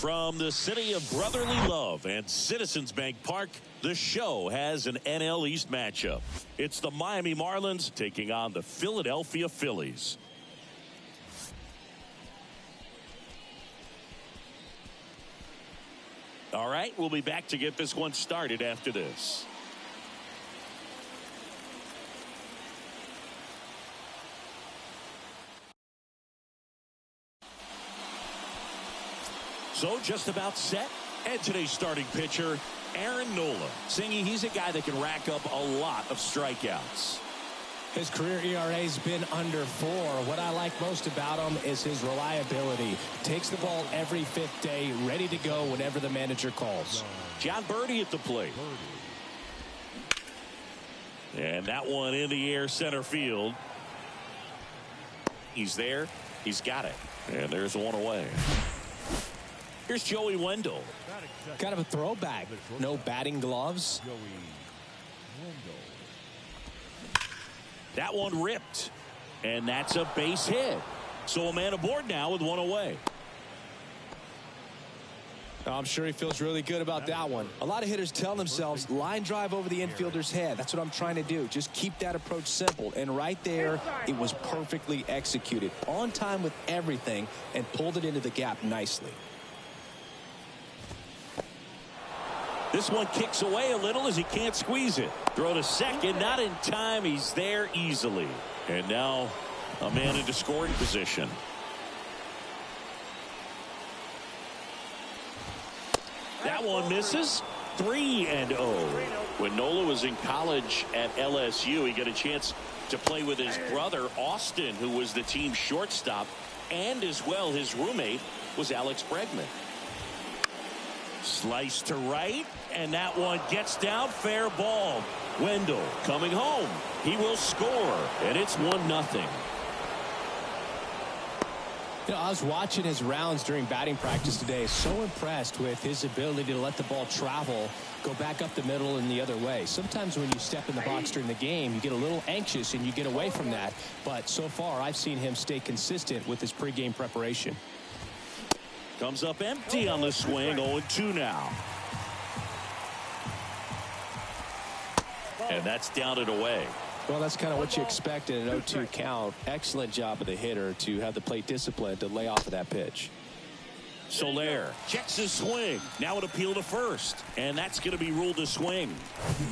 From the city of brotherly love and Citizens Bank Park, the show has an NL East matchup. It's the Miami Marlins taking on the Philadelphia Phillies. All right, we'll be back to get this one started after this. So just about set. And today's starting pitcher, Aaron Nola. Singy, he's a guy that can rack up a lot of strikeouts. His career ERA's been under 4. What I like most about him is his reliability. Takes the ball every fifth day, ready to go whenever the manager calls. John Birdie at the plate. And that one in the air center field. He's there. He's got it. And there's one away. Here's Joey Wendell. Kind of a throwback. No batting gloves. That one ripped. And that's a base hit. So a man aboard now with one away. I'm sure he feels really good about that one. A lot of hitters tell themselves line drive over the infielder's head. That's what I'm trying to do. Just keep that approach simple. And right there, it was perfectly executed. On time with everything and pulled it into the gap nicely. This one kicks away a little as he can't squeeze it. Throw to second, not in time. He's there easily. And now a man into scoring position. That one misses. 3-0. When Nola was in college at LSU, he got a chance to play with his brother Austin, who was the team's shortstop, and as well his roommate was Alex Bregman. Slice to right, and that one gets down. Fair ball. Wendell coming home. He will score, and it's 1-0. You know, I was watching his rounds during batting practice today. So impressed with his ability to let the ball travel, go back up the middle and the other way. Sometimes when you step in the box during the game, you get a little anxious and you get away from that. But so far, I've seen him stay consistent with his pregame preparation. Comes up empty on the swing. 0-2 now. And that's down and away. Well, that's kind of what you expect in an 0-2 count. Excellent job of the hitter to have the plate discipline to lay off of that pitch. Soler checks his swing. Now an appeal to first. And that's going to be ruled a swing.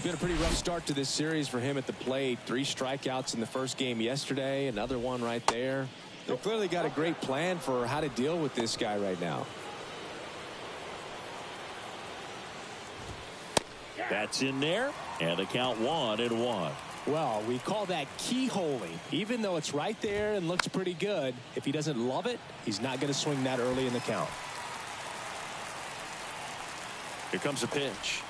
Been a pretty rough start to this series for him at the plate. 3 strikeouts in the first game yesterday. Another one right there. They've clearly got a great plan for how to deal with this guy right now. That's in there. And the count 1-1. Well, we call that keyholing. Even though it's right there and looks pretty good, if he doesn't love it, he's not going to swing that early in the count. Here comes a pitch.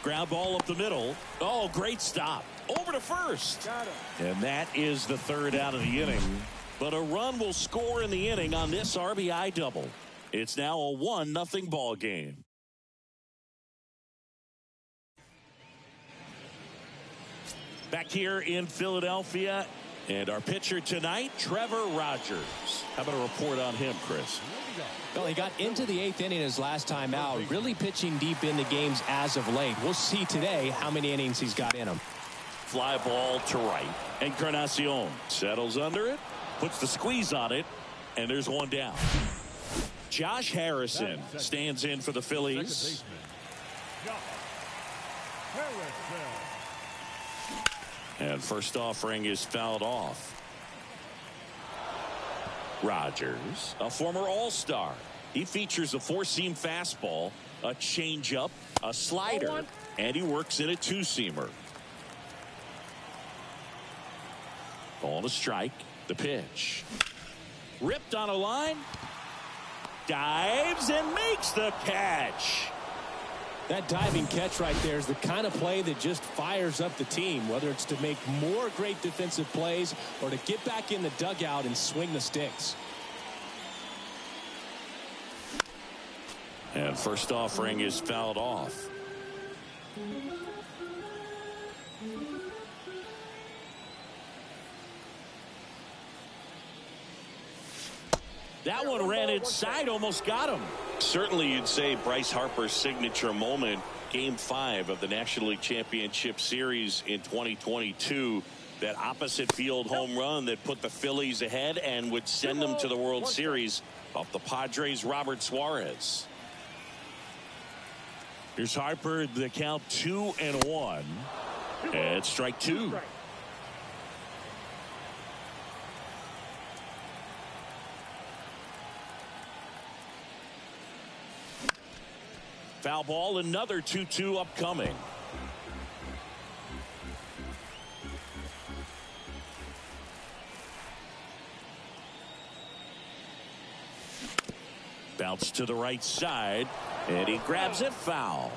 Ground ball up the middle. Oh, great stop. Over to first. And that is the 3rd out of the inning. But a run will score in the inning on this RBI double. It's now a 1-0 ball game. Back here in Philadelphia, and our pitcher tonight, Trevor Rogers. How about a report on him, Chris? Well, he got into the 8th inning his last time out, really pitching deep in the games as of late. We'll see today how many innings he's got in him. Fly ball to right. Encarnacion settles under it, puts the squeeze on it, and there's one down. Josh Harrison stands in for the Phillies. And first offering is fouled off. Rogers, a former All-Star. He features a 4-seam fastball, a changeup, a slider, and he works in a 2-seamer. On a strike, the pitch. Ripped on a line. Dives and makes the catch. That diving catch right there is the kind of play that just fires up the team, whether it's to make more great defensive plays or to get back in the dugout and swing the sticks. And first offering is fouled off. That one ran inside, almost got him. Certainly you'd say Bryce Harper's signature moment, Game 5 of the National League Championship Series in 2022. That opposite field home run that put the Phillies ahead and would send them to the World Series off the Padres' Robert Suarez. Here's Harper, the count 2-1. And strike 2. Foul ball, another 2-2 upcoming. Bounce to the right side, and he grabs it foul.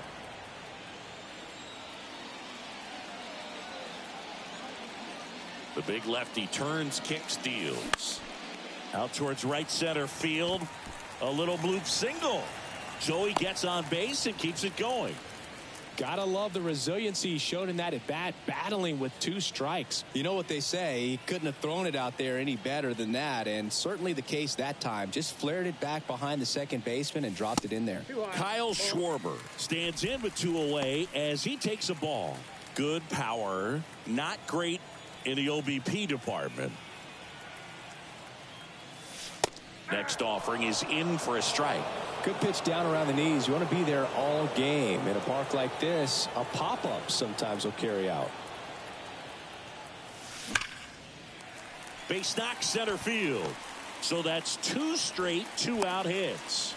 The big lefty turns, kicks, deals. Out towards right center field. A little bloop single. So he gets on base and keeps it going. Gotta love the resiliency he showed in that at bat, battling with 2 strikes. You know what they say, he couldn't have thrown it out there any better than that, and certainly the case that time. Just flared it back behind the second baseman and dropped it in there. Kyle Schwarber stands in with 2 away as he takes a ball. Good power, not great in the OBP department. Next offering is in for a strike. Good pitch down around the knees. You want to be there all game. In a park like this, a pop-up sometimes will carry out. Base knock center field. So that's 2 straight 2-out hits.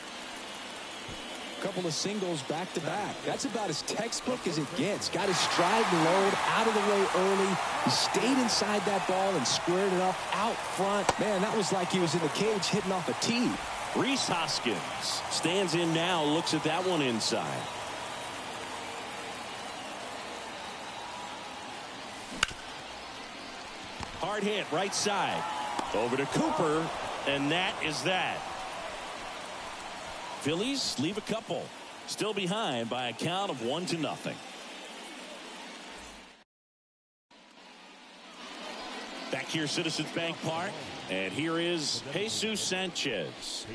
Couple of singles back-to-back. That's about as textbook as it gets. Got his stride and load out of the way early. He stayed inside that ball and squared it up out front. Man, that was like he was in the cage hitting off a tee. Rhys Hoskins stands in now, looks at that one inside. Hard hit right side. Over to Cooper, and that is that. Phillies leave a couple. Still behind by a count of 1-0. Back here, Citizens Bank Park. And here is Jesus Sanchez.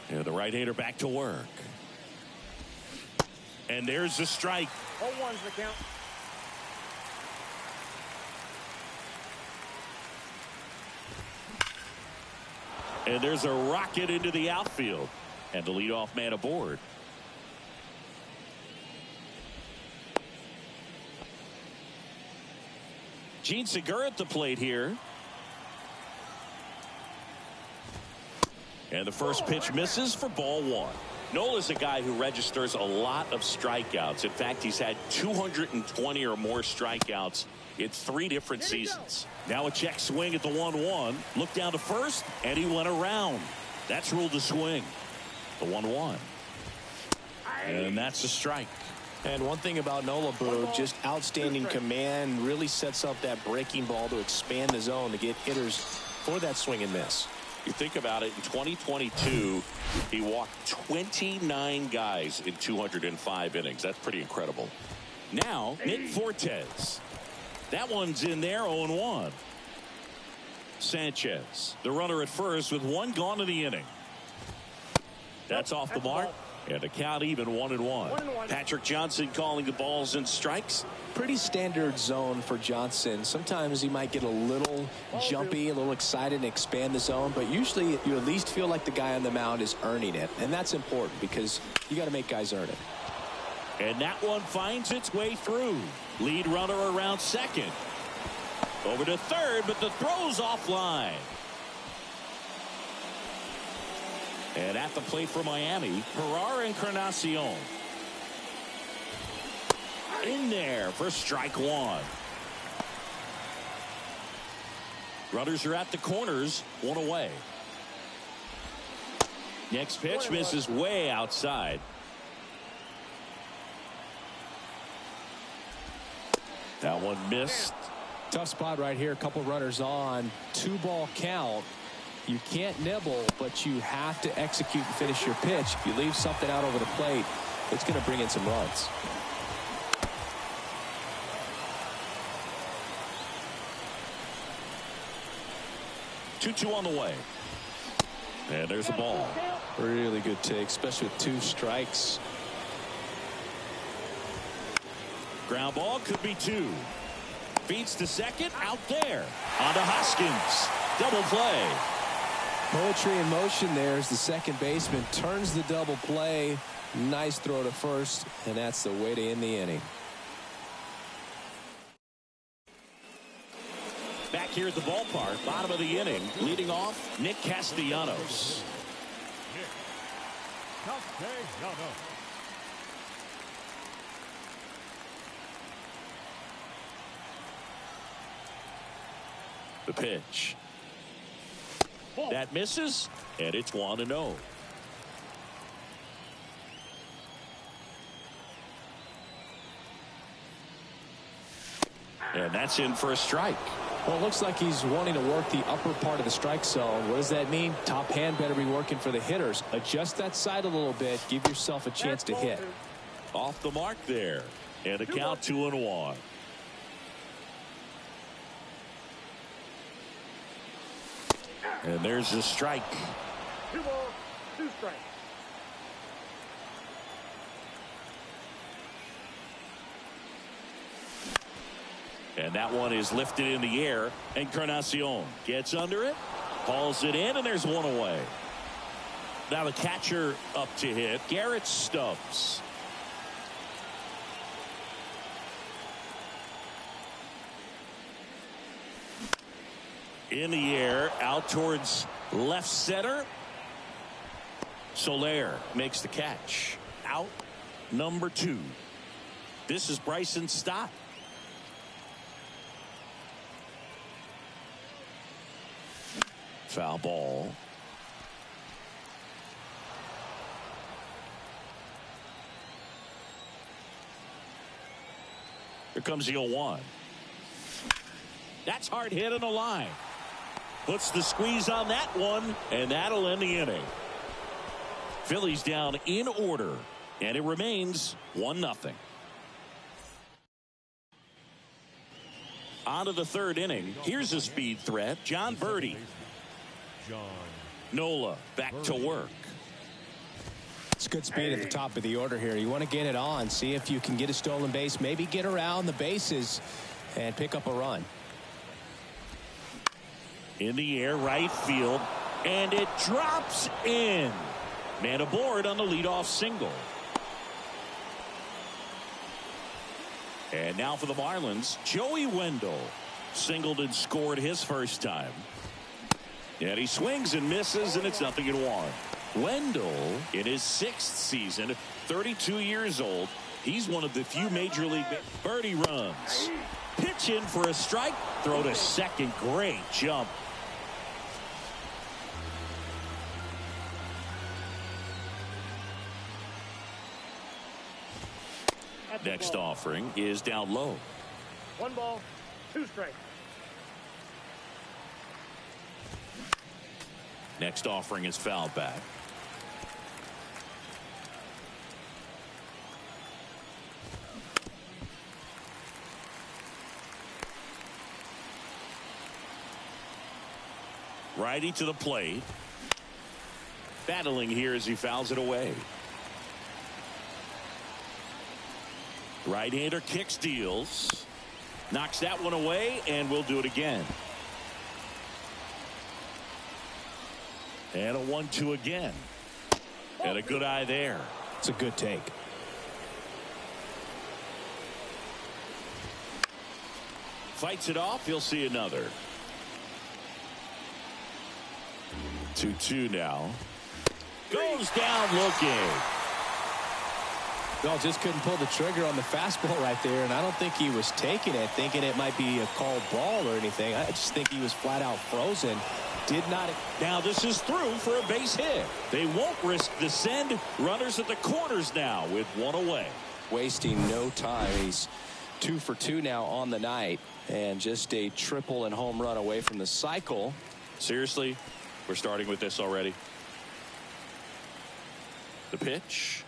And the right-hander back to work. And there's the strike. 0-1's the count. And there's a rocket into the outfield. And the leadoff man aboard. Gene Segura at the plate here. And the first pitch misses for ball 1. Nola's a guy who registers a lot of strikeouts. In fact, he's had 220 or more strikeouts in 3 different seasons. Now a check swing at the 1-1. Look down to first, and he went around. That's ruled a swing. The 1-1. And that's a strike. And one thing about Nola, Boog, just outstanding command, really sets up that breaking ball to expand the zone to get hitters for that swing and miss. You think about it, in 2022, he walked 29 guys in 205 innings. That's pretty incredible. Now, Nick Fortes. That one's in there, 0-1. Sanchez, the runner at first with one gone in the inning. That's off the mark. And the count even 1-1. Patrick Johnson calling the balls and strikes. Pretty standard zone for Johnson. Sometimes he might get a little jumpy, a little excited and expand the zone, but usually you at least feel like the guy on the mound is earning it, and that's important because you got to make guys earn it. And that one finds its way through. Lead runner around second. Over to third, but the throw's offline. And at the plate for Miami, Herrera and Encarnacion. In there for strike one. Runners are at the corners, one away. Next pitch misses way outside. That one missed. Tough spot right here. A couple runners on. 2-ball count. You can't nibble, but you have to execute and finish your pitch. If you leave something out over the plate, it's going to bring in some runs. Two on the way. And there's the ball. Really good take, especially with 2 strikes. Ground ball could be 2. Feeds to second, out there. On to Hoskins. Double play. Poetry in motion there as the second baseman turns the double play. Nice throw to first, and that's the way to end the inning. Back here at the ballpark, bottom of the inning, leading off, Nick Castellanos. The pitch. That misses, and it's 1-0. And that's in for a strike. Well, it looks like he's wanting to work the upper part of the strike zone. What does that mean? Top hand better be working for the hitters. Adjust that side a little bit. Give yourself a chance to hit. Off the mark there. And the count 2-1. And there's a strike. 2 balls, 2 strikes. And that one is lifted in the air. Encarnacion gets under it, hauls it in, and there's one away. Now the catcher up to hit, Garrett Stubbs. In the air, out towards left center. Soler makes the catch. Out number 2. This is Bryson Stott. Foul ball. Here comes the 0-1. That's hard hit on the line. Puts the squeeze on that one, and that'll end the inning. Phillies down in order, and it remains 1-0. On to the third inning. Here's a speed threat. John Birdie. Nola back to work. It's good speed at the top of the order here. You want to get it on. See if you can get a stolen base. Maybe get around the bases and pick up a run. In the air, right field, and it drops in. Man aboard on the leadoff single. And now for the Marlins, Joey Wendell. Singled and scored his first time. And he swings and misses, and it's 0-1. Wendell, in his 6th season, 32 years old. He's one of the few major league. Birdie runs. Pitch in for a strike. Throw to second. Great jump. Next offering is down low. 1 ball, 2 strikes. Next offering is fouled back. Righty to the plate. Battling here as he fouls it away. Right-hander kicks, deals. Knocks that one away, and we'll do it again. And a 1-2 again. And a good eye there. It's a good take. Fights it off. He'll see another. 2-2 now. Goes down looking. Well, just couldn't pull the trigger on the fastball right there, and I don't think he was taking it, thinking it might be a called ball or anything. I just think he was flat out frozen. Did not. Now this is through for a base hit. They won't risk the send. Runners at the corners now with 1 away. Wasting no time. He's 2 for 2 now on the night, and just a triple and home run away from the cycle. Seriously, we're starting with this already. The pitch.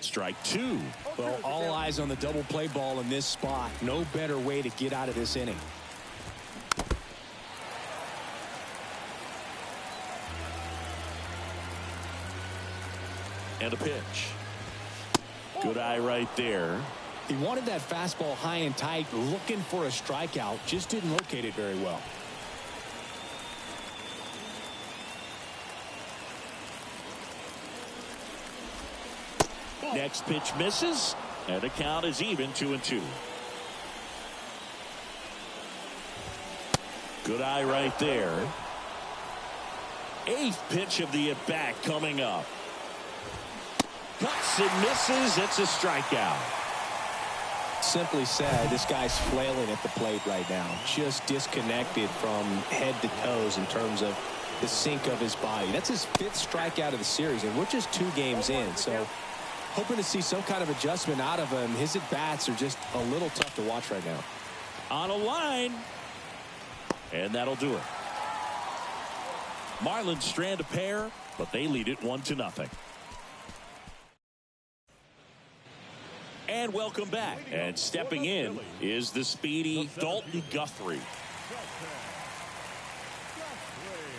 Strike 2. Well, all eyes on the double play ball in this spot. No better way to get out of this inning. And a pitch. Good eye right there. He wanted that fastball high and tight, looking for a strikeout. Just didn't locate it very well. Next pitch misses, and the count is even 2-2. Good eye right there. 8th pitch of the at-bat coming up. Cuts and misses. It's a strikeout. Simply said, this guy's flailing at the plate right now. Just disconnected from head to toes in terms of the sink of his body. That's his 5th strikeout of the series, and we're just 2 games in. So hoping to see some kind of adjustment out of him. His at-bats are just a little tough to watch right now. On a line. And that'll do it. Marlins strand a pair, but they lead it 1-0. And welcome back. And stepping in is the speedy Dalton Guthrie.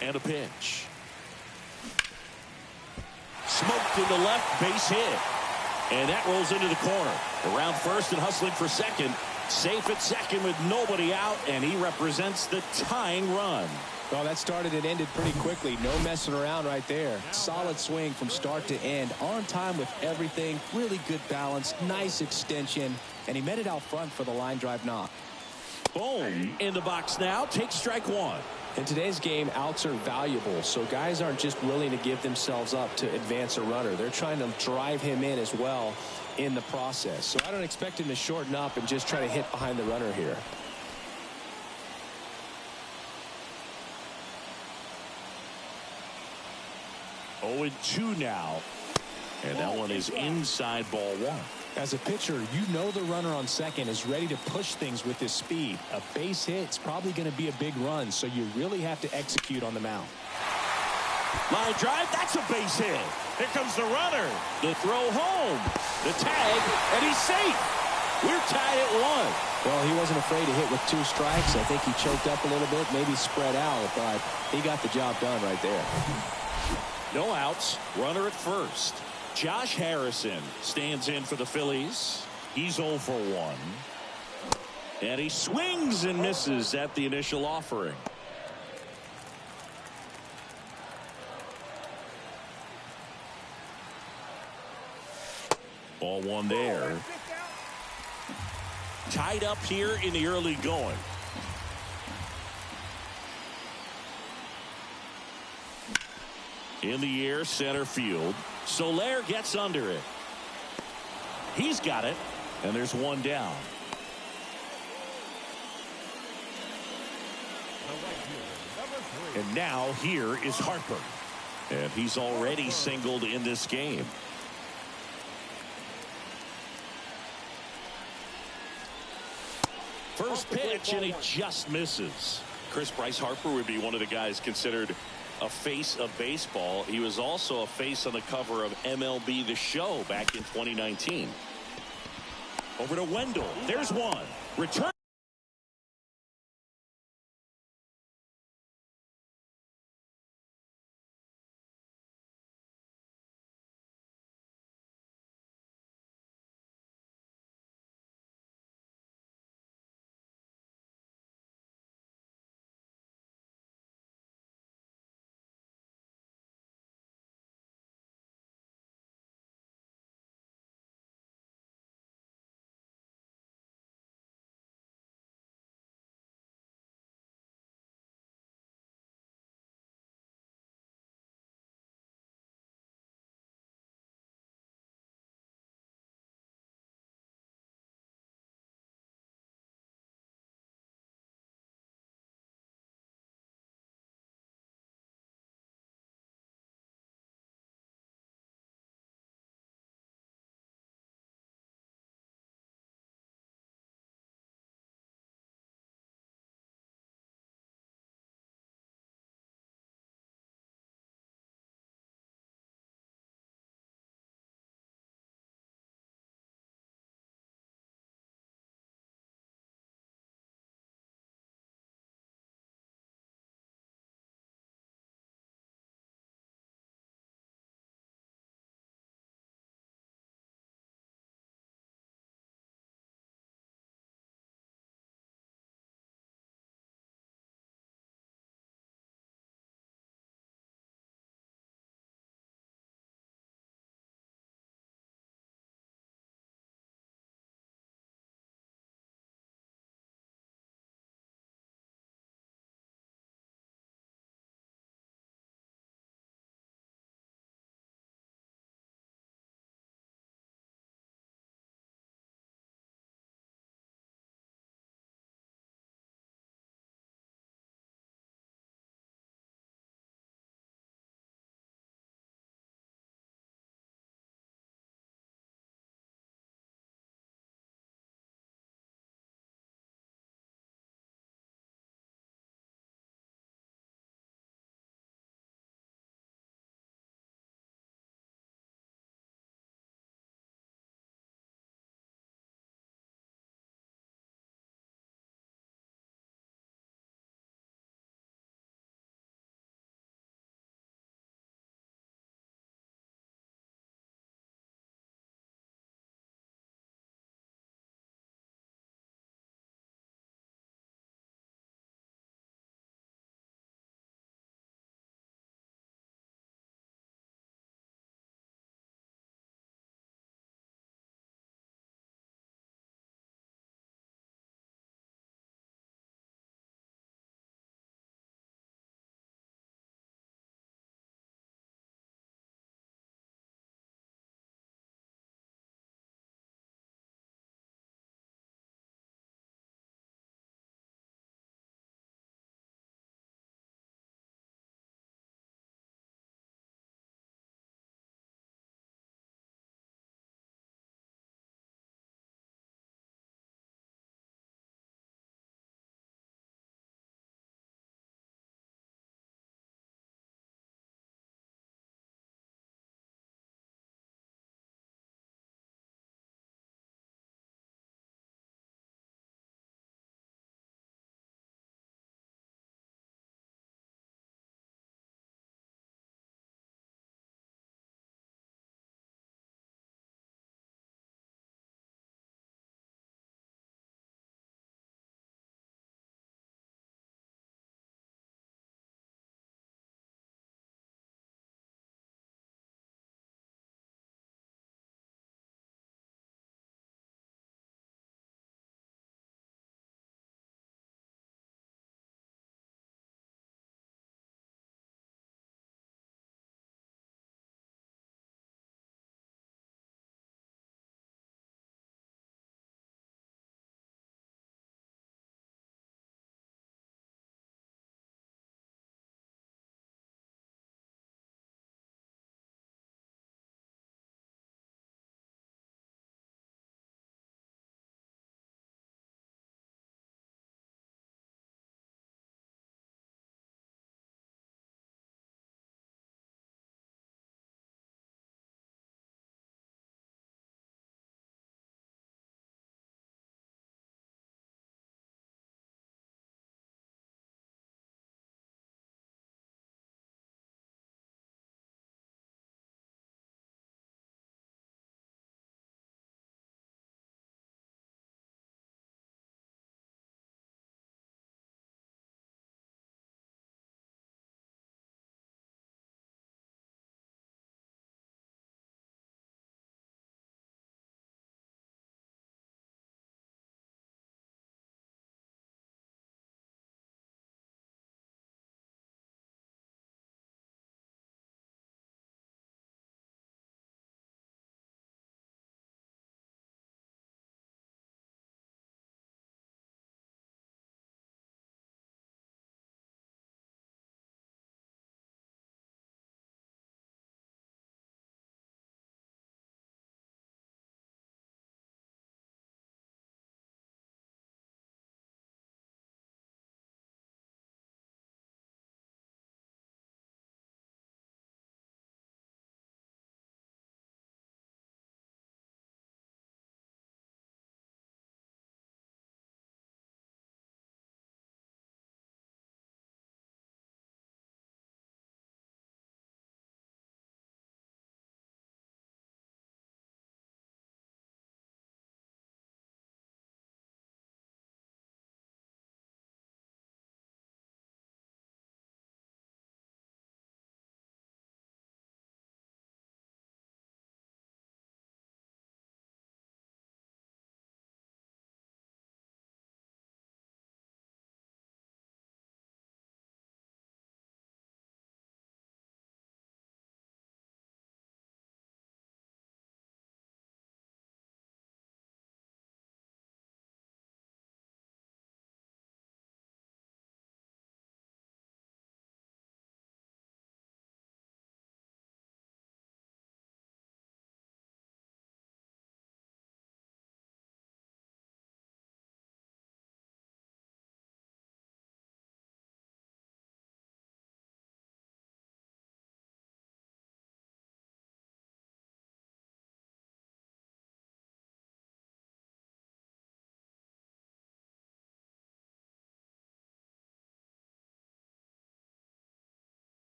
And a pitch. Smoked into left, base hit. And that rolls into the corner. Around first and hustling for second. Safe at second with nobody out, and he represents the tying run. Well, that started and ended pretty quickly. No messing around right there. Solid swing from start to end. On time with everything. Really good balance. Nice extension. And he met it out front for the line drive knock. Boom. In the box now. Takes strike 1. In today's game, outs are valuable, so guys aren't just willing to give themselves up to advance a runner. They're trying to drive him in as well in the process. So I don't expect him to shorten up and just try to hit behind the runner here. Oh, 2 now. And that one is inside ball 1. As a pitcher, you know the runner on second is ready to push things with his speed. A base hit's probably going to be a big run, so you really have to execute on the mound. Line drive, that's a base hit. Here comes the runner. The throw home. The tag, and he's safe. We're tied at 1. Well, he wasn't afraid to hit with 2 strikes. I think he choked up a little bit, maybe spread out, but he got the job done right there. No outs. Runner at first. Josh Harrison stands in for the Phillies. He's 0 for 1. And he swings and misses at the initial offering. Ball 1 there. Tied up here in the early going. In the air, center field. Soler gets under it. He's got it, and there's 1 down. And now here is Harper. And he's already singled in this game. First pitch, and he just misses. Bryce Harper would be one of the guys considered a face of baseball. He was also a face on the cover of MLB The Show back in 2019. Over to Wendell. There's one. Return.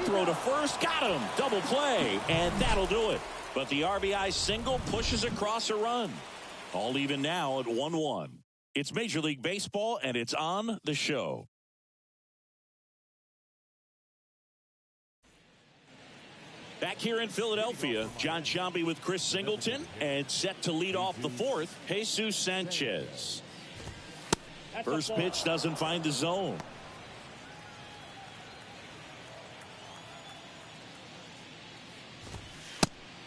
throw to first, got him, double play, and that'll do it. But the RBI single pushes across a run. All even now at 1-1. It's Major League Baseball, and it's on the show. Back here in Philadelphia, John Sciambi with Chris Singleton, and set to lead off the fourth, Jesus Sanchez. First pitch doesn't find the zone.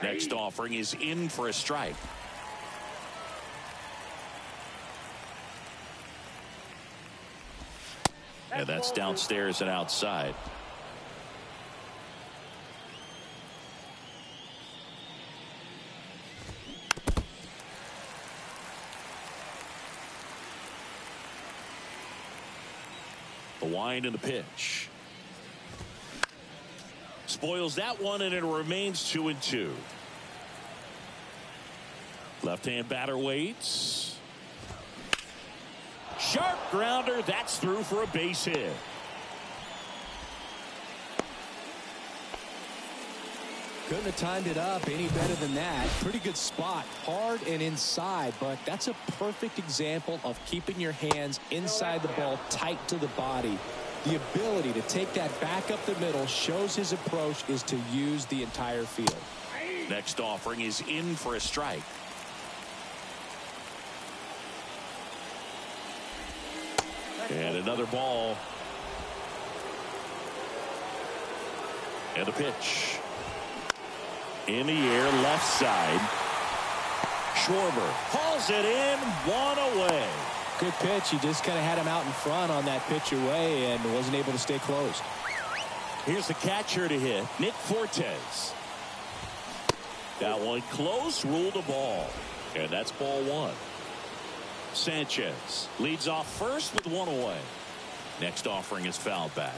Next offering is in for a strike. And that's downstairs and outside. The wind and the pitch. Spoils that one, and it remains 2-2. Left-hand batter waits. Sharp grounder. That's through for a base hit. Couldn't have timed it up any better than that. Pretty good spot. Hard and inside, but that's a perfect example of keeping your hands inside the ball, tight to the body. The ability to take that back up the middle shows his approach is to use the entire field. Next offering is in for a strike. And another ball. And a pitch. In the air, left side. Schwarber hauls it in, one away. Good pitch. He just kind of had him out in front on that pitch away and wasn't able to stay close. Here's the catcher to hit, Nick Fortes. That one close, ruled a ball. And that's ball one. Sanchez leads off first with one away. Next offering is fouled back.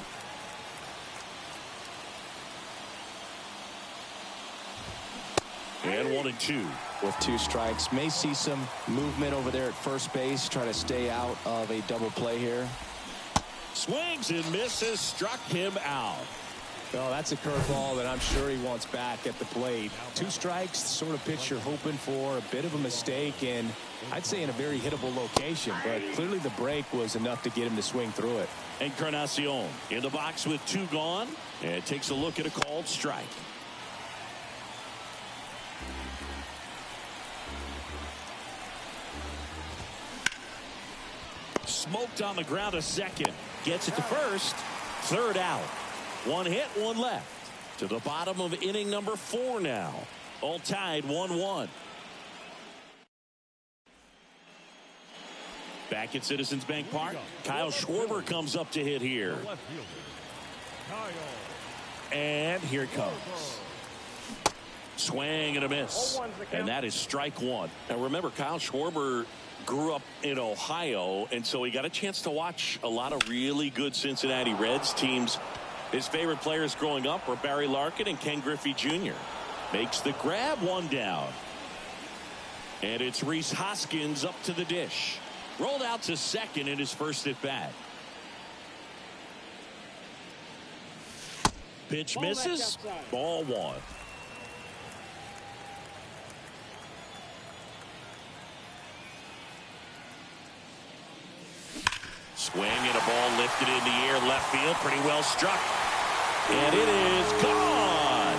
And 1-2. With two strikes, may see some movement over there at first base, try to stay out of a double play here. Swings and misses, struck him out. Well, that's a curveball that I'm sure he wants back at the plate. Two strikes, sort of pitch you're hoping for, a bit of a mistake, and I'd say in a very hittable location, but clearly the break was enough to get him to swing through it. Encarnacion in the box with two gone, and takes a look at a called strike. Smoked on the ground a second. Gets it to first. Third out. One hit, one left. To the bottom of inning number 4 now. All tied 1-1. Back at Citizens Bank Park, Kyle Schwarber comes up to hit here. And here it comes. Swing and a miss. And that is strike one. Now remember, Kyle Schwarber grew up in Ohio, and so he got a chance to watch a lot of really good Cincinnati Reds teams. His favorite players growing up were Barry Larkin and Ken Griffey Jr. Makes the grab, one down. And it's Rhys Hoskins up to the dish. Rolled out to second in his first at bat. Pitch misses. Ball one. Swing and a ball lifted in the air, left field, pretty well struck. And it is gone.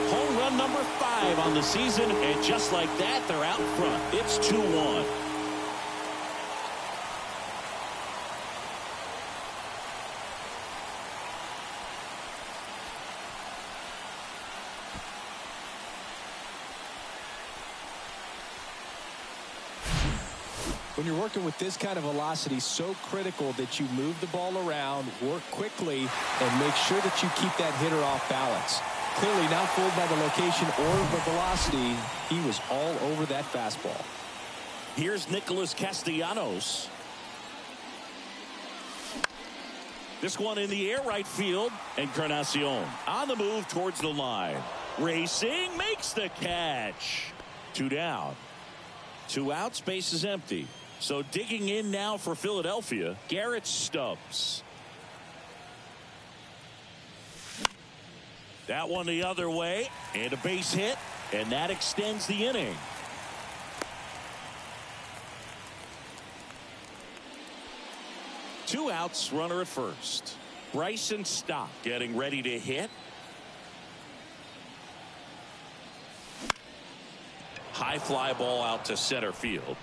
Home run number 5 on the season, and just like that, they're out front. It's 2-1. When you're working with this kind of velocity, so critical that you move the ball around, work quickly, and make sure that you keep that hitter off balance. Clearly not fooled by the location or the velocity. He was all over that fastball. Here's Nicholas Castellanos. This one in the air, right field. Encarnacion on the move towards the line. Racing, makes the catch. 2 down. 2 outs, base is empty. So digging in now for Philadelphia, Garrett Stubbs. That one the other way, and a base hit, and that extends the inning. Two outs, runner at first. Bryson Stott getting ready to hit. High fly ball out to center field.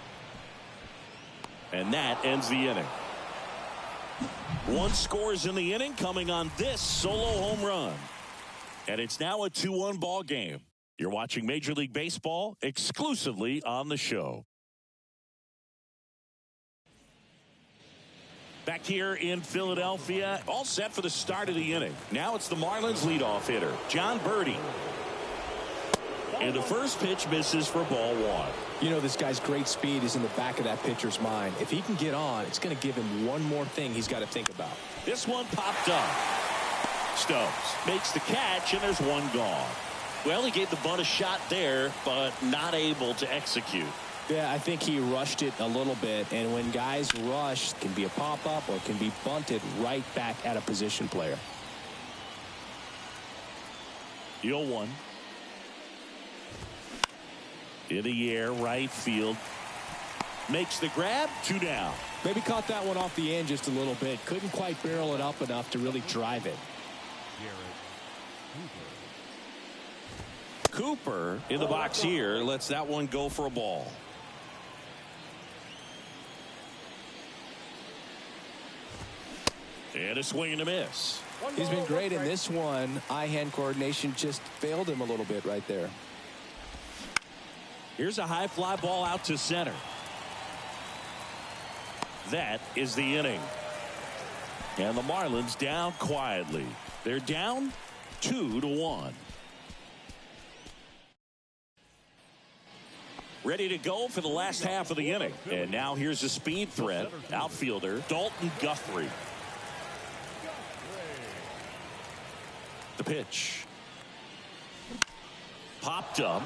And that ends the inning. One scores in the inning coming on this solo home run. And it's now a 2-1 ball game. You're watching Major League Baseball exclusively on the show. Back here in Philadelphia, all set for the start of the inning. Now it's the Marlins leadoff hitter, John Birdie. And the first pitch misses for ball one. You know, this guy's great speed is in the back of that pitcher's mind. If he can get on, it's going to give him one more thing he's got to think about. This one popped up. Stones makes the catch, and there's one gone. Well, he gave the bunt a shot there, but not able to execute. Yeah, I think he rushed it a little bit, and when guys rush, it can be a pop-up or it can be bunted right back at a position player. 0-1. In the air, right field. Makes the grab, 2 down. Maybe caught that one off the end just a little bit. Couldn't quite barrel it up enough to really drive it. Cooper in the box here lets that one go for a ball. And a swing and a miss. He's been great in this one. Eye-hand coordination just failed him a little bit right there. Here's a high fly ball out to center. That is the inning. And the Marlins down quietly. They're down 2-1. Ready to go for the last half of the inning. And now here's a speed threat. Outfielder Dalton Guthrie. The pitch. Popped up.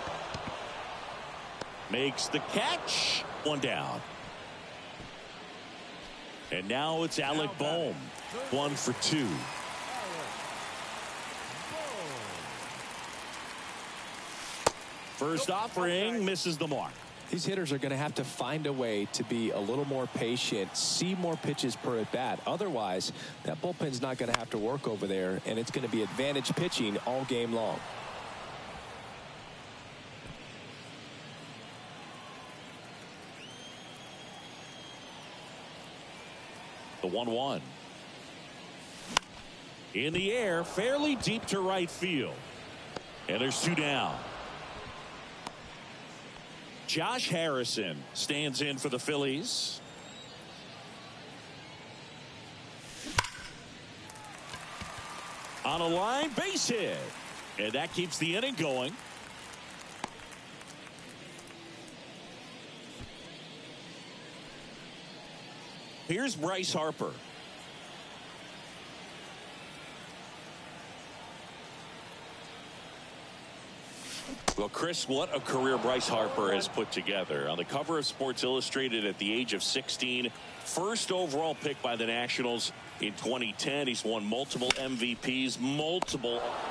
Makes the catch. One down. And now it's Alec Bohm. 1 for 2. First offering misses the mark. These hitters are going to have to find a way to be a little more patient, see more pitches per at bat. Otherwise, that bullpen's not going to have to work over there, and it's going to be advantage pitching all game long. The 1-1. In the air, fairly deep to right field. And there's 2 down. Josh Harrison stands in for the Phillies. On a line, base hit. And that keeps the inning going. Here's Bryce Harper. Well, Chris, what a career Bryce Harper has put together. On the cover of Sports Illustrated at the age of 16, first overall pick by the Nationals in 2010. He's won multiple MVPs,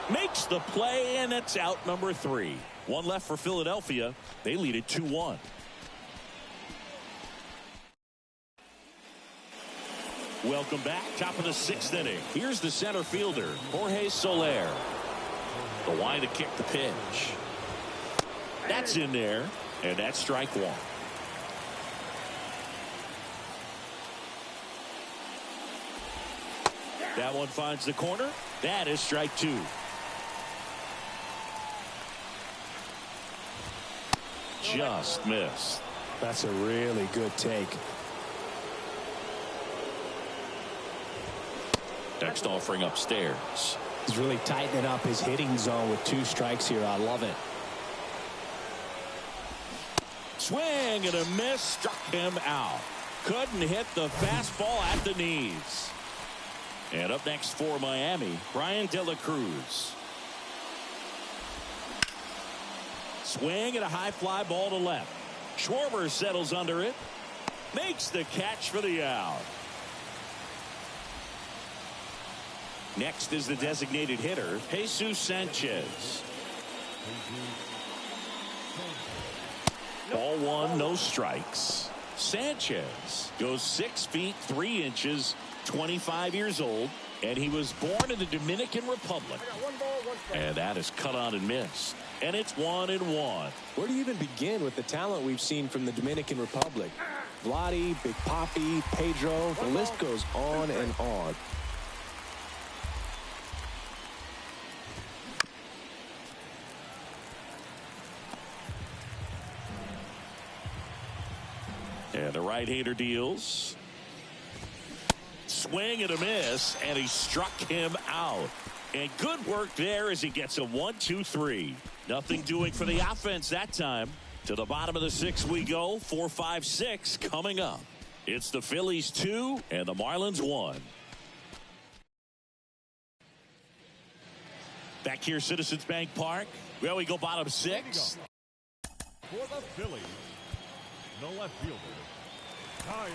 makes the play, and it's out number 3. One left for Philadelphia. They lead it 2-1. Welcome back. Top of the 6th inning. Here's the center fielder, Jorge Soler. The line to kick the pitch. That's in there, and that's strike 1. That one finds the corner. That is strike 2. Just missed. That's a really good take. Next offering upstairs. He's really tightening up his hitting zone with 2 strikes here. I love it. Swing and a miss, struck him out. Couldn't hit the fastball at the knees. And up next for Miami, Brian De La Cruz. Swing and a high fly ball to left. Schwarber settles under it. Makes the catch for the out. Next is the designated hitter, Jesus Sanchez. Ball one, no strikes. Sanchez goes 6 feet 3 inches, 25 years old, and he was born in the Dominican Republic. And that is cut on and missed. And it's 1-1. Where do you even begin with the talent we've seen from the Dominican Republic? Vladdy, Big Papi, Pedro, the list goes on and on. And the right-hander deals. Swing and a miss, and he struck him out. And good work there as he gets a 1-2-3. Nothing doing for the offense that time. To the bottom of the 6th we go. 4-5-6 coming up. It's the Phillies 2 and the Marlins 1. Back here, Citizens Bank Park. Well, we go bottom 6. For the Phillies, the left fielder, Kyle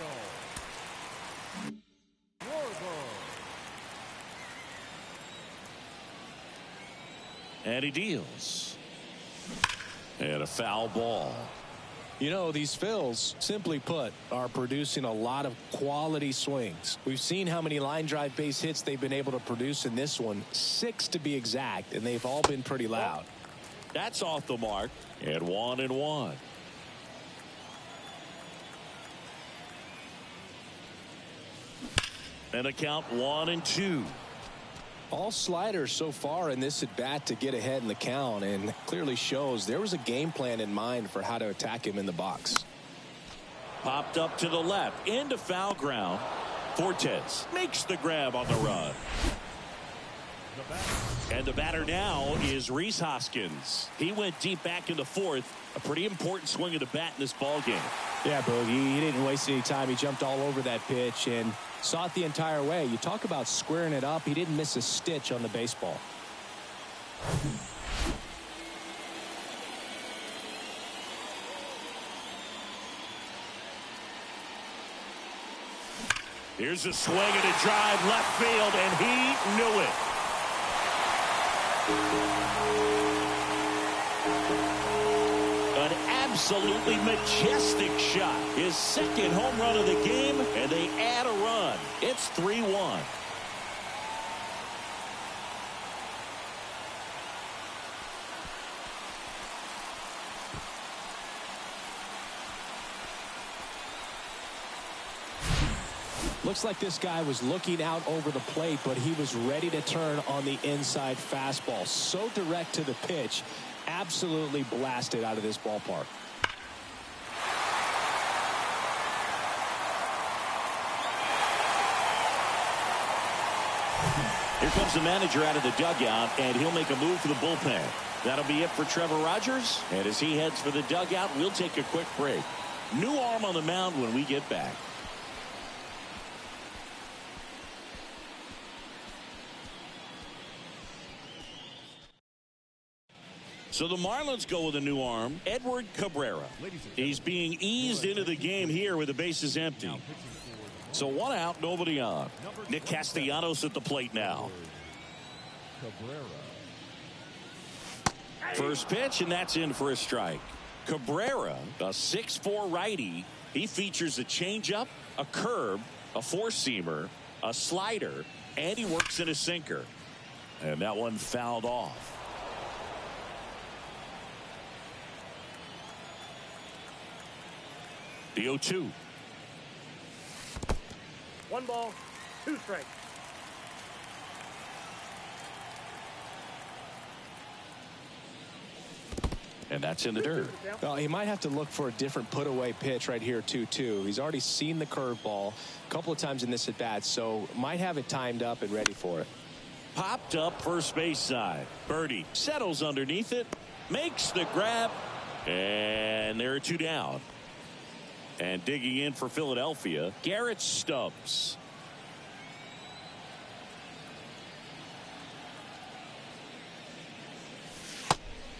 Schwarber. And he deals. And a foul ball. You know, these Phils, simply put, are producing a lot of quality swings. We've seen how many line drive base hits they've been able to produce in this one, 6 to be exact, and they've all been pretty loud. That's off the mark. And 1-1. And a count 1-2. All sliders so far in this at bat to get ahead in the count, and clearly shows there was a game plan in mind for how to attack him in the box. Popped up to the left into foul ground. Fortes makes the grab on the run. And the batter now is Rhys Hoskins. He went deep back in the 4th. A pretty important swing of the bat in this ball game. Yeah, Boogie, he didn't waste any time. He jumped all over that pitch and saw it the entire way. You talk about squaring it up. He didn't miss a stitch on the baseball. Here's a swing and a drive left field, and he knew it. An absolutely majestic shot. His 2nd home run of the game, and they add a run. It's 3-1. Looks like this guy was looking out over the plate, but he was ready to turn on the inside fastball. So direct to the pitch, absolutely blasted out of this ballpark. Here comes the manager out of the dugout, and he'll make a move for the bullpen. That'll be it for Trevor Rogers. And as he heads for the dugout, we'll take a quick break. New arm on the mound when we get back. So the Marlins go with a new arm, Edward Cabrera. He's being eased into the game here with the bases empty. So 1 out, nobody on. Nick Castellanos at the plate now. First pitch, and that's in for a strike. Cabrera, a 6'4" righty. He features a changeup, a curve, a four-seamer, a slider, and he works in a sinker. And that one fouled off. The 0-2. 1 ball, 2 strikes. And that's in the dirt. Well, he might have to look for a different put-away pitch right here, 2-2. He's already seen the curveball a couple of times in this at-bat, so might have it timed up and ready for it. Popped up first base side. Birdie settles underneath it, makes the grab, and there are 2 down. And digging in for Philadelphia, Garrett Stubbs.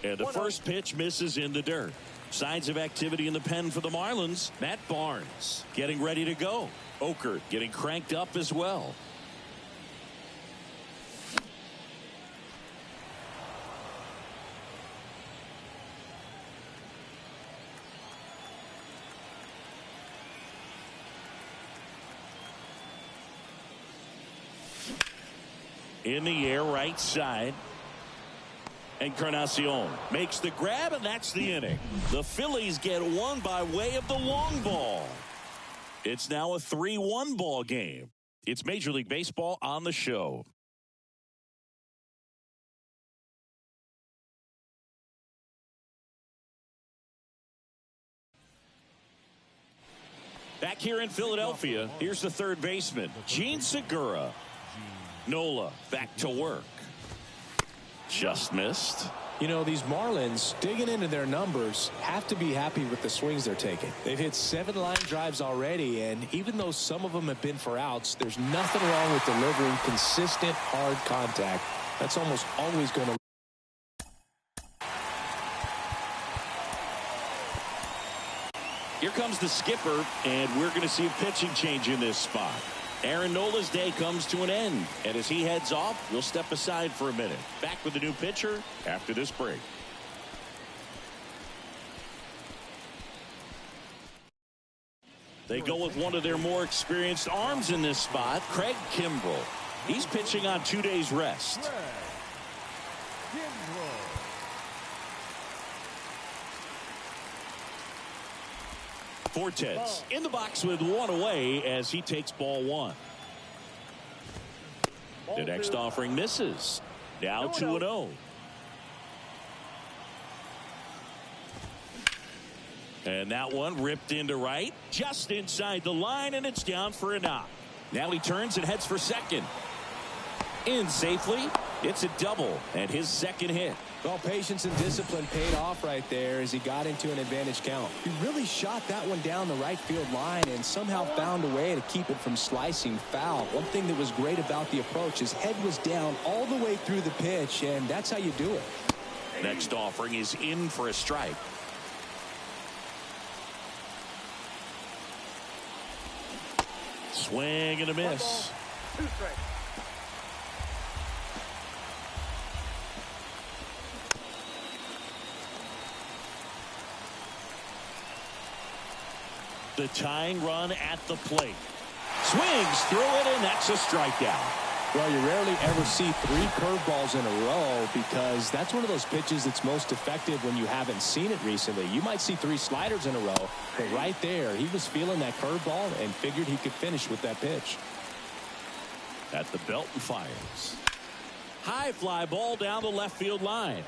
And the first pitch misses in the dirt. Signs of activity in the pen for the Marlins. Matt Barnes getting ready to go. Oker getting cranked up as well. In the air, right side. Encarnacion makes the grab, and that's the inning. The Phillies get one by way of the long ball. It's now a 3-1 ball game. It's Major League Baseball on the show. Back here in Philadelphia, here's the third baseman, Gene Segura. Nola back to work. Just missed. You know, these Marlins, digging into their numbers, have to be happy with the swings they're taking. They've hit 7 line drives already, and even though some of them have been for outs, there's nothing wrong with delivering consistent, hard contact. That's almost always going to... Here comes the skipper, and we're going to see a pitching change in this spot. Aaron Nola's day comes to an end, and as he heads off, we'll step aside for a minute. Back with the new pitcher after this break. They go with one of their more experienced arms in this spot, Craig Kimbrell. He's pitching on 2 days rest. Fortes in the box with one away as he takes ball 1. The next offering misses. Now 2-0. And that one ripped into right, just inside the line, and it's down for a knock. Now he turns and heads for second. In safely. It's a double and his second hit. Well, patience and discipline paid off right there as he got into an advantage count. He really shot that one down the right field line and somehow found a way to keep it from slicing foul. One thing that was great about the approach, his head was down all the way through the pitch, and that's how you do it. Next offering is in for a strike. Swing and a miss. 2 strikes. The tying run at the plate. Swings through it, and that's a strikeout. Well, you rarely ever see 3 curveballs in a row because that's one of those pitches that's most effective when you haven't seen it recently. You might see 3 sliders in a row, but right there, he was feeling that curveball and figured he could finish with that pitch. At the belt and fires. High fly ball down the left field line.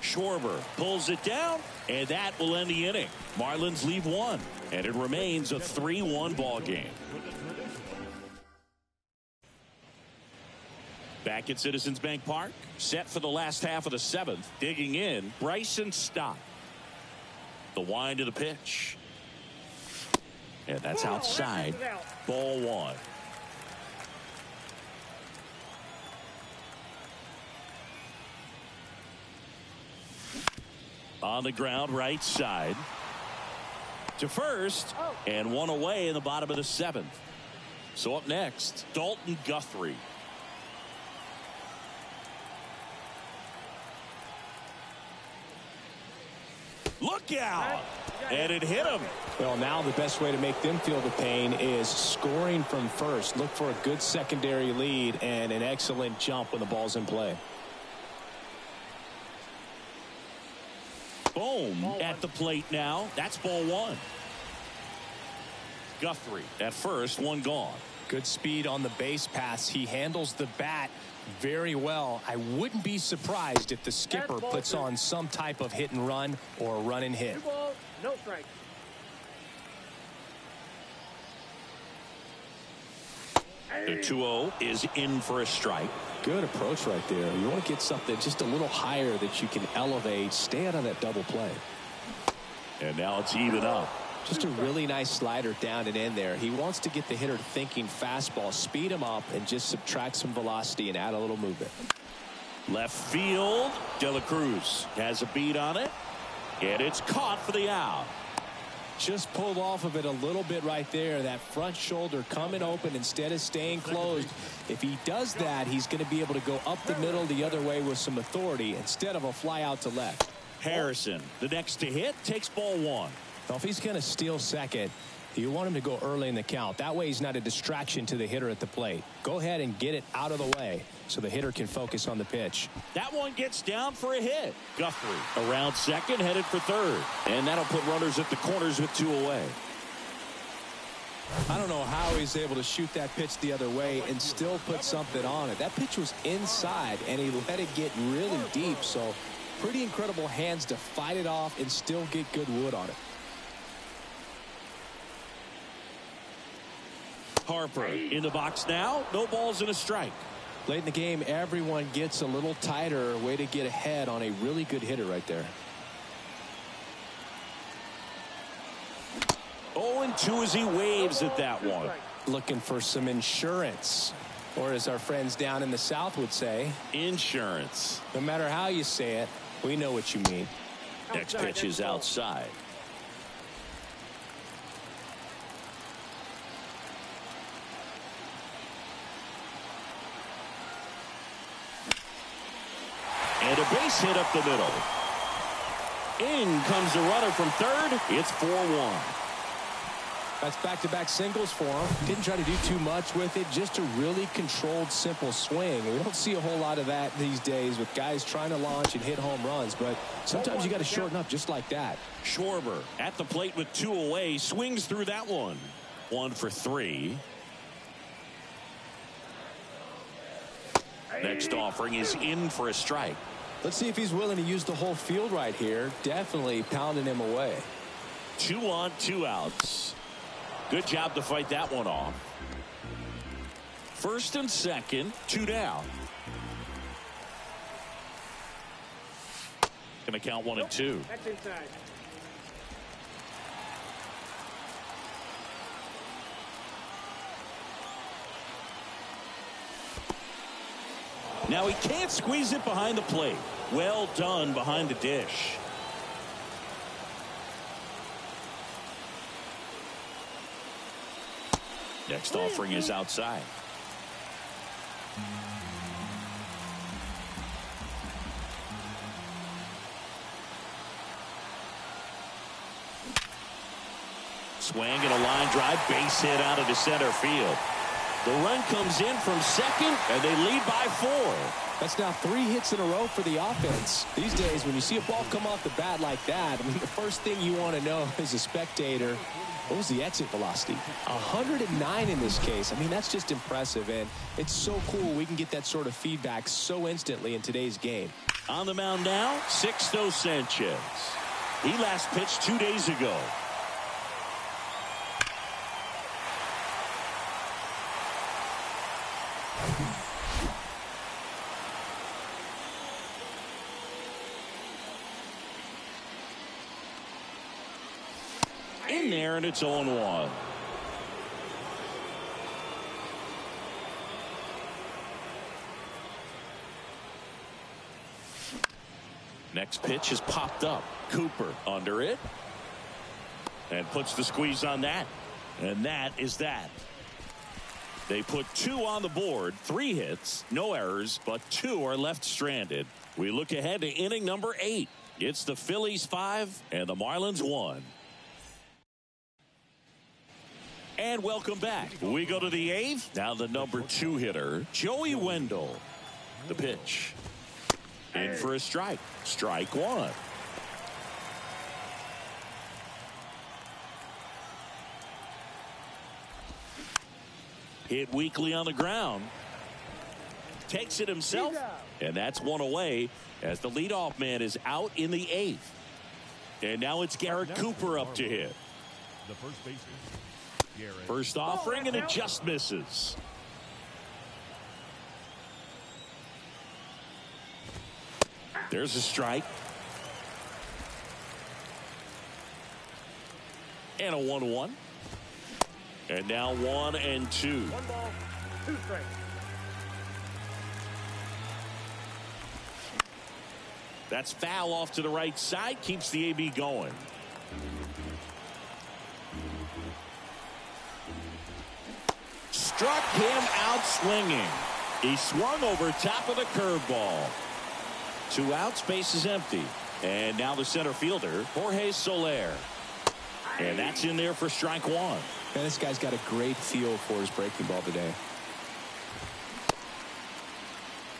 Schwarber pulls it down, and that will end the inning. Marlins leave 1, and it remains a 3-1 ball game. Back at Citizens Bank Park, set for the last half of the 7th. Digging in, Bryson Stott. The wind of the pitch. And that's outside. Ball 1. On the ground, right side. To first, and 1 away in the bottom of the 7th. So up next, Dalton Guthrie. Look out! And it hit him. Well, now the best way to make them feel the pain is scoring from first. Look for a good secondary lead and an excellent jump when the ball's in play. Boom at the plate now. That's ball 1. Guthrie at first, 1 gone. Good speed on the base pass. He handles the bat very well. I wouldn't be surprised if the skipper puts on some type of hit and run or a run and hit. 2 balls, no strikes. The 2-0 is in for a strike. Good approach right there. You want to get something just a little higher that you can elevate. Stay out of that double play. And now it's even up. Just a really nice slider down and in there. He wants to get the hitter thinking fastball, speed him up, and just subtract some velocity and add a little movement. Left field. De La Cruz has a beat on it. And it's caught for the out. Just pulled off of it a little bit right there. That front shoulder coming open instead of staying closed. If he does that, he's going to be able to go up the middle the other way with some authority instead of a fly out to left. Harrison, the next to hit, takes ball 1. Well, if he's going to steal second, You want him to go early in the count. That way he's not a distraction to the hitter at the plate. Go ahead and get it out of the way so the hitter can focus on the pitch. That one gets down for a hit. Guthrie around second, headed for third. And that'll put runners at the corners with 2 away. I don't know how he's able to shoot that pitch the other way and still put something on it. That pitch was inside, and he let it get really deep. So pretty incredible hands to fight it off and still get good wood on it. Harper in the box now. No balls and a strike. Late in the game, everyone gets a little tighter. Way to get ahead on a really good hitter right there. 0-2 as he waves at that one. Looking for some insurance, or as our friends down in the South would say, insurance. No matter how you say it, we know what you mean. Next pitch is outside. And a base hit up the middle. In comes the runner from third. It's 4-1. That's back-to-back singles for him. Didn't try to do too much with it. Just a really controlled, simple swing. We don't see a whole lot of that these days with guys trying to launch and hit home runs. But sometimes you got to shorten up just like that. Schwarber at the plate with 2 away. Swings through that one. 1 for 3. Next offering is in for a strike. Let's see if he's willing to use the whole field right here. Definitely pounding him away. 2 on, 2 outs. Good job to fight that one off. First and second, 2 down. Gonna count 1 and 2. That's inside. Now he can't squeeze it behind the plate. Well done behind the dish. Next offering is outside. Swing and a line drive, base hit out of the center field. The run comes in from second, and they lead by 4. That's now 3 hits in a row for the offense. These days, when you see a ball come off the bat like that, I mean, the first thing you want to know as a spectator, what was the exit velocity? 109 in this case. I mean, that's just impressive, and it's so cool we can get that sort of feedback so instantly in today's game. On the mound now, Sixto Sanchez. He last pitched 2 days ago. In there, and it's 0-1. Next pitch is popped up. Cooper under it. And puts the squeeze on that. And that is that. They put 2 on the board, 3 hits, no errors, but 2 are left stranded. We look ahead to inning number 8. It's the Phillies 5 and the Marlins 1. And welcome back. We go to the 8th. Now the number 2 hitter, Joey Wendell. The pitch. In for a strike. Strike 1. Hit weakly on the ground. Takes it himself. And that's 1 away as the leadoff man is out in the 8th. And now it's Garrett Cooper up to hit. The first baseman. First offering, and it just misses. There's a strike. And a 1-1. And now 1 and 2. 1 ball, 2 strikes. That's foul off to the right side. Keeps the AB going. Struck him out swinging. He swung over top of the curveball. 2 outs, base is empty. And now the center fielder, Jorge Soler. And that's in there for strike one. And this guy's got a great feel for his breaking ball today.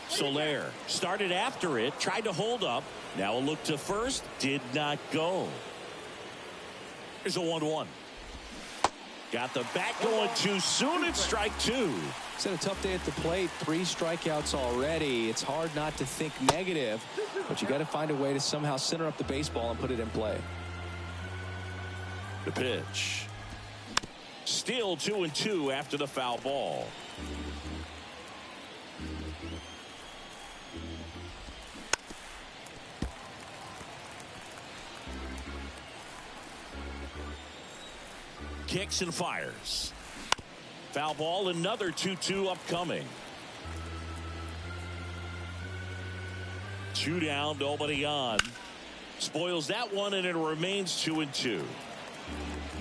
Soler started after it, tried to hold up. Now a look to first, did not go. Here's a 1-1. Got the bat going too soon. It's strike two. It's had a tough day at the plate. 3 strikeouts already. It's hard not to think negative, but you got to find a way to somehow center up the baseball and put it in play. The pitch. Still 2-2 after the foul ball. Kicks and fires. Foul ball, another 2-2 upcoming. 2 down, nobody on. Spoils that one, and it remains 2-2.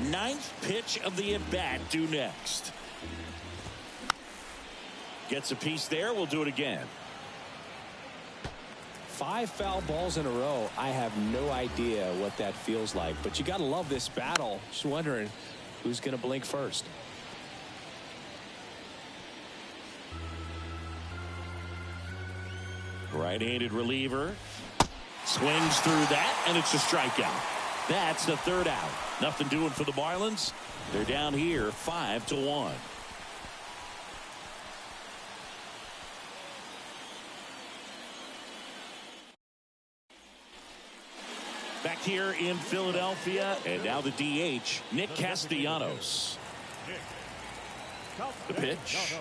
9th pitch of the at-bat due next. Gets a piece there. We'll do it again. 5 foul balls in a row. I have no idea what that feels like, but you got to love this battle. Just wondering who's going to blink first. Right-handed reliever. Swings through that, and it's a strikeout. That's the 3rd out. Nothing doing for the Marlins. They're down here 5-1. Back here in Philadelphia, and now the DH, Nick Castellanos. The pitch.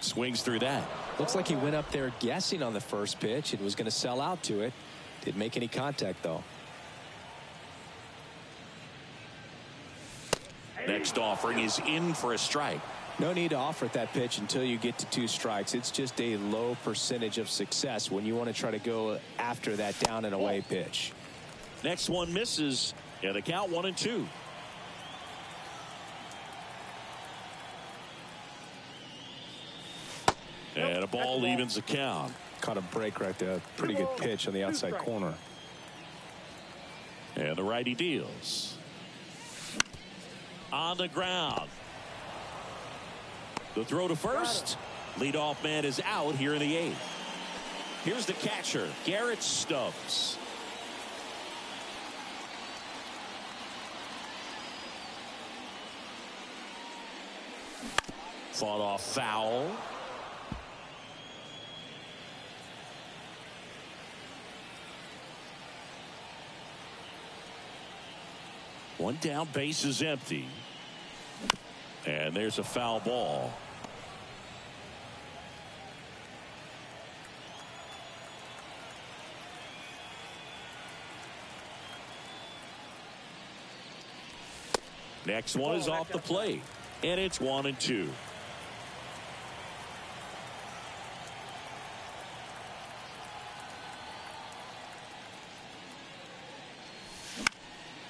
Swings through that. Looks like he went up there guessing on the first pitch and was going to sell out to it. Didn't make any contact, though. Next offering is in for a strike. No need to offer at that pitch until you get to 2 strikes. It's just a low percentage of success when you want to try to go after that down and away pitch. Next one misses, and the count 1-2. And a ball evens the count. Caught a break right there. Pretty good pitch on the outside corner. And the righty deals. On the ground. The throw to first. Leadoff man is out here in the 8th. Here's the catcher, Garrett Stubbs. Fought off foul. One down, base is empty. And there's a foul ball. Next one is off the plate, and it's 1-2.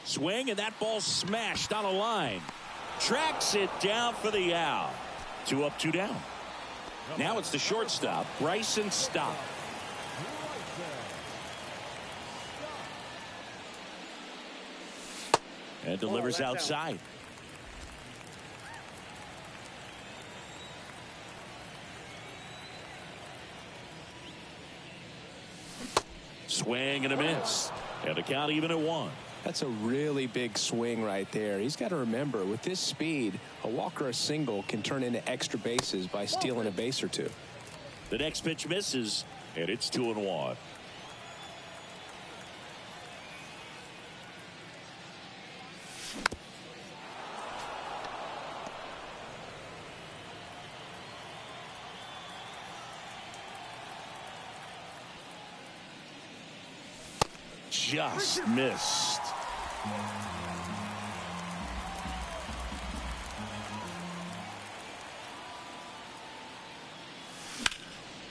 Swing, and that ball smashed on a line. Tracks it down for the out. 2 up, 2 down. Now it's the shortstop, Bryson Stott. And delivers outside. Swing and a miss. And the count even at 1. That's a really big swing right there. He's got to remember, with this speed, a walk or a single can turn into extra bases by stealing a base or 2. The next pitch misses, and it's 2-1. Just missed.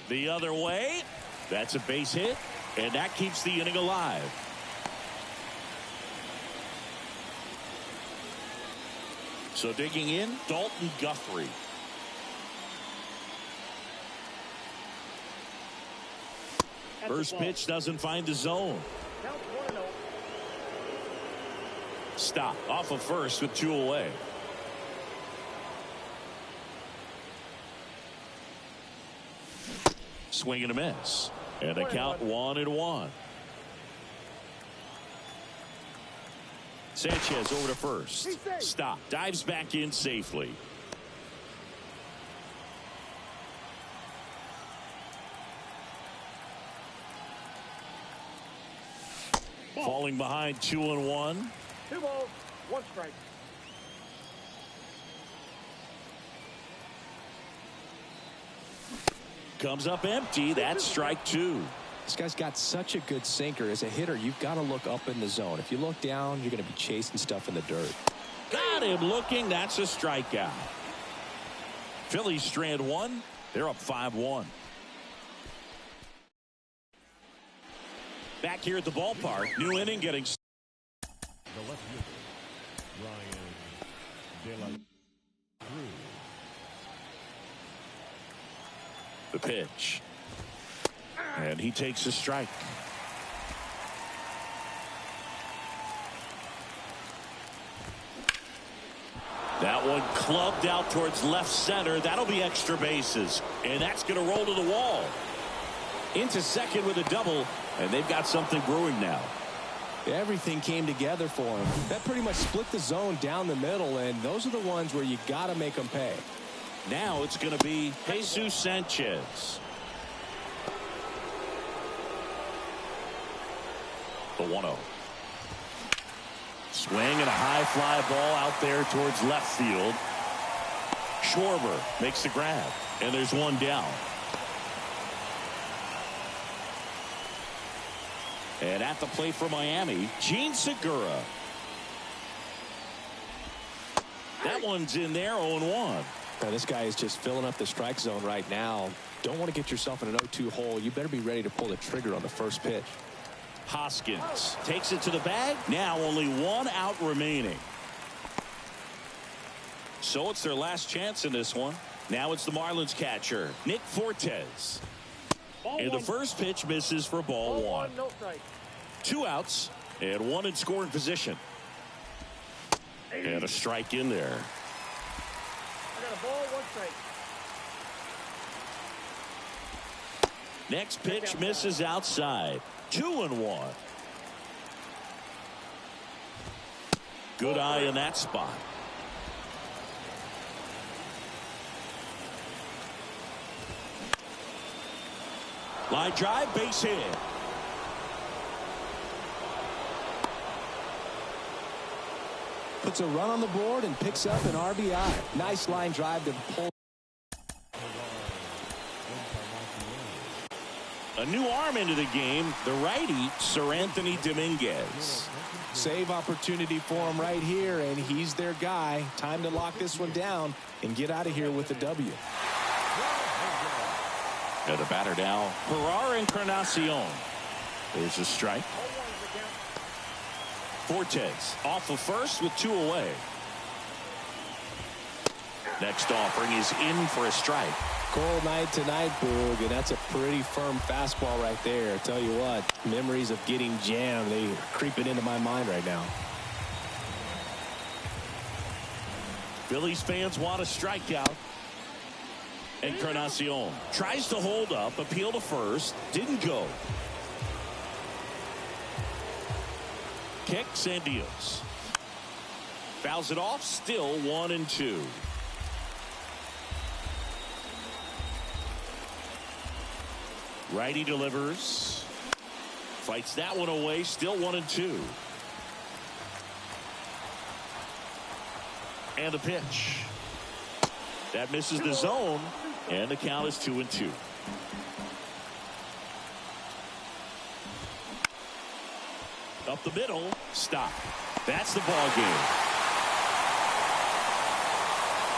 The other way. That's a base hit, and that keeps the inning alive. So digging in, Dalton Guthrie. First pitch doesn't find the zone. Stop off of first with 2 away. Swing and a miss. And a count 1-1. Sanchez over to first. Stop. Dives back in safely. Falling behind 2-1. 2 balls, 1 strike. Comes up empty. That's strike 2. This guy's got such a good sinker. As a hitter, you've got to look up in the zone. If you look down, you're going to be chasing stuff in the dirt. Got him looking. That's a strikeout. Phillies strand 1. They're up 5-1. Back here at the ballpark. New inning getting. The left fielder, Ryan De La Cruz. The pitch. And he takes a strike. That one clubbed out towards left center. That'll be extra bases. And that's going to roll to the wall. Into second with a double. And they've got something brewing now. Everything came together for him. That pretty much split the zone down the middle, and those are the ones where you got to make them pay. Now it's going to be Jesus Sanchez. The 1-0. Swing and a high fly ball out there towards left field. Schwarber makes the grab, and there's one down. And at the plate for Miami, Gene Segura. That one's in there, 0-1. Now, this guy is just filling up the strike zone right now. Don't want to get yourself in an 0-2 hole. You better be ready to pull the trigger on the first pitch. Hoskins takes it to the bag. Now only 1 out remaining. So it's their last chance in this one. Now it's the Marlins catcher, Nick Fortes. And the first pitch misses for ball 1. No strike. 2 outs and 1 in scoring position. And a strike in there. I got a ball, 1 strike. Next pitch misses outside. 2-1. Good eye in that spot. Line drive, base hit. Puts a run on the board and picks up an RBI. Nice line drive to pull. A new arm into the game, the righty, Sir Anthony Dominguez. Save opportunity for him right here, and he's their guy. Time to lock this one down and get out of here with a W. And the batter now, Ferrar Encarnacion. There's a strike. Fortes off of first with 2 away. Next offering is in for a strike. Cold night tonight, Boog, and that's a pretty firm fastball right there. I tell you what, memories of getting jammed, they are creeping into my mind right now. Phillies fans want a strikeout. Encarnacion tries to hold up, appeal to first, didn't go. Kicks and deals. Fouls it off, still 1-2. Righty delivers. Fights that one away, still 1-2. And a pitch. That misses the zone, and the count is 2-2. Up the middle, stop. That's the ball game.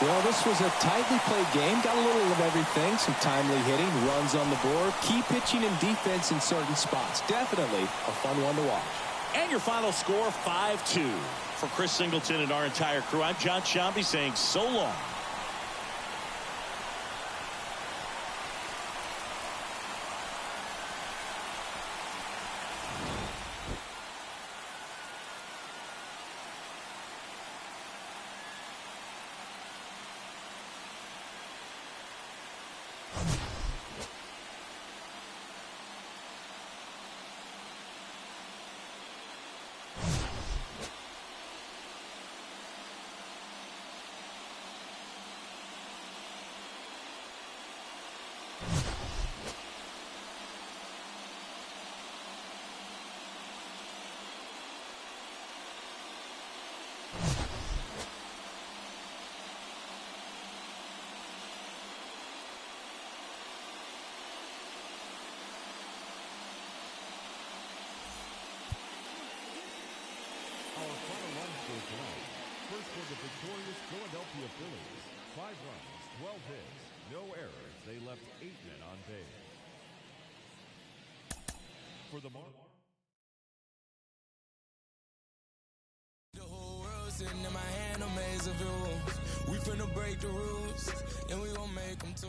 Well, this was a tightly played game. Got a little of everything. Some timely hitting, runs on the board, key pitching and defense in certain spots. Definitely a fun one to watch. And your final score, 5-2. For Chris Singleton and our entire crew, I'm John Shambi saying so long. the victorious Philadelphia Phillies. 5 runs, 12 hits, no errors. They left 8 men on base. For the Marlins. The whole world sitting in my hand, a maze of rules. We finna break the rules, and we gon' make them too.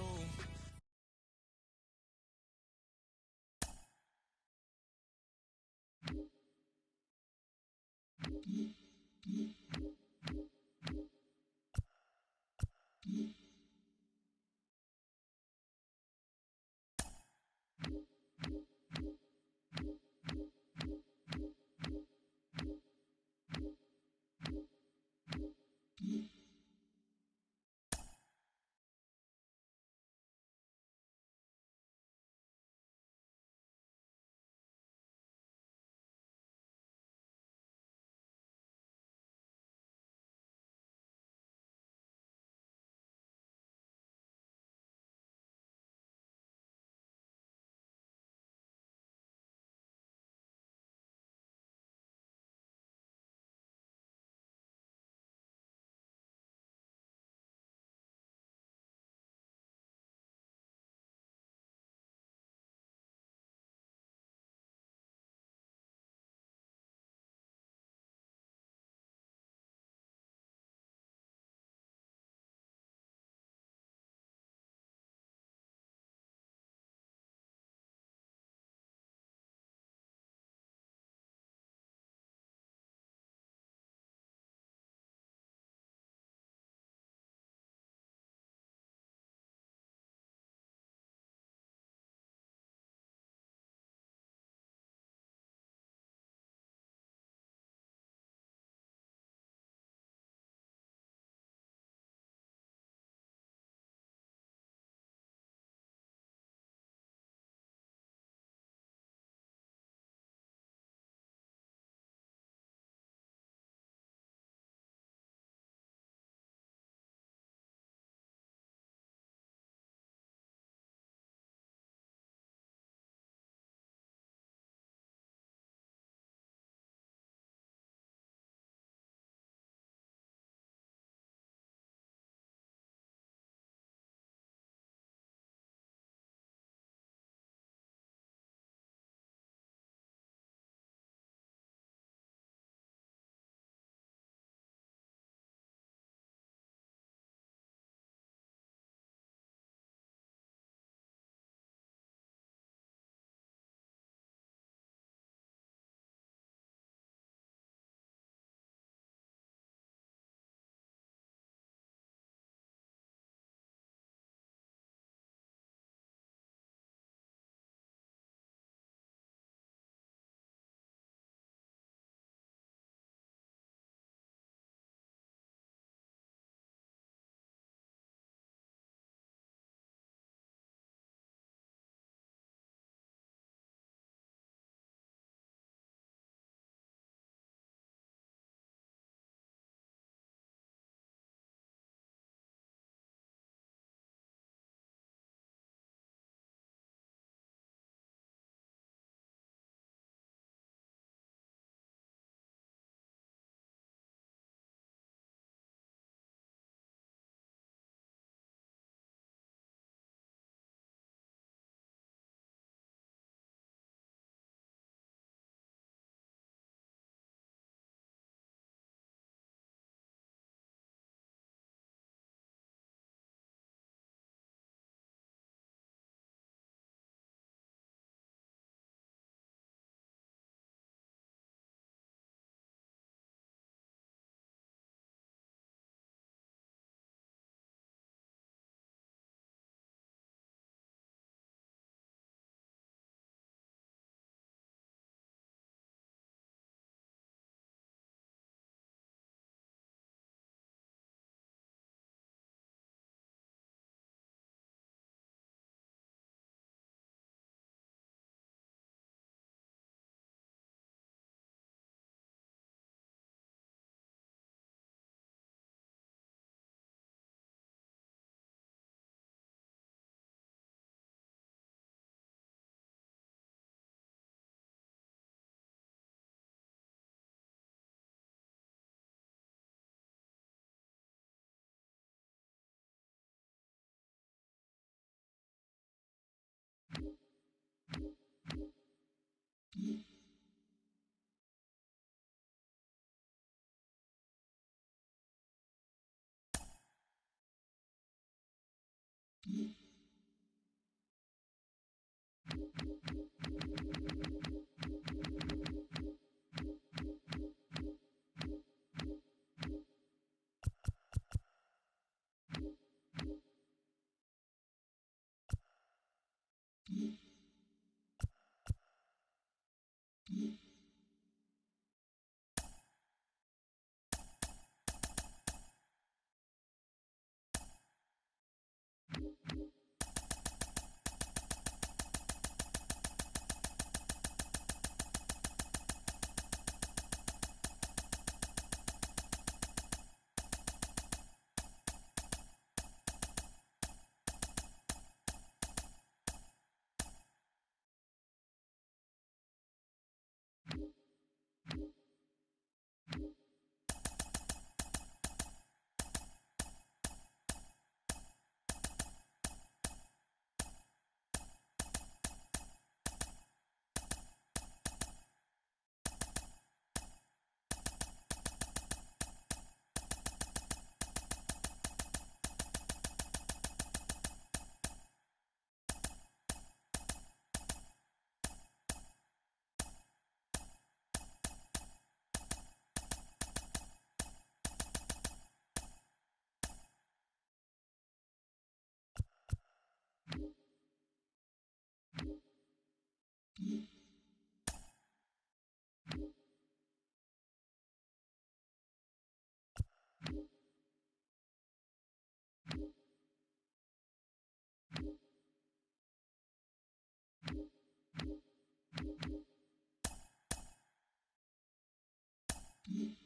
Mm-hmm.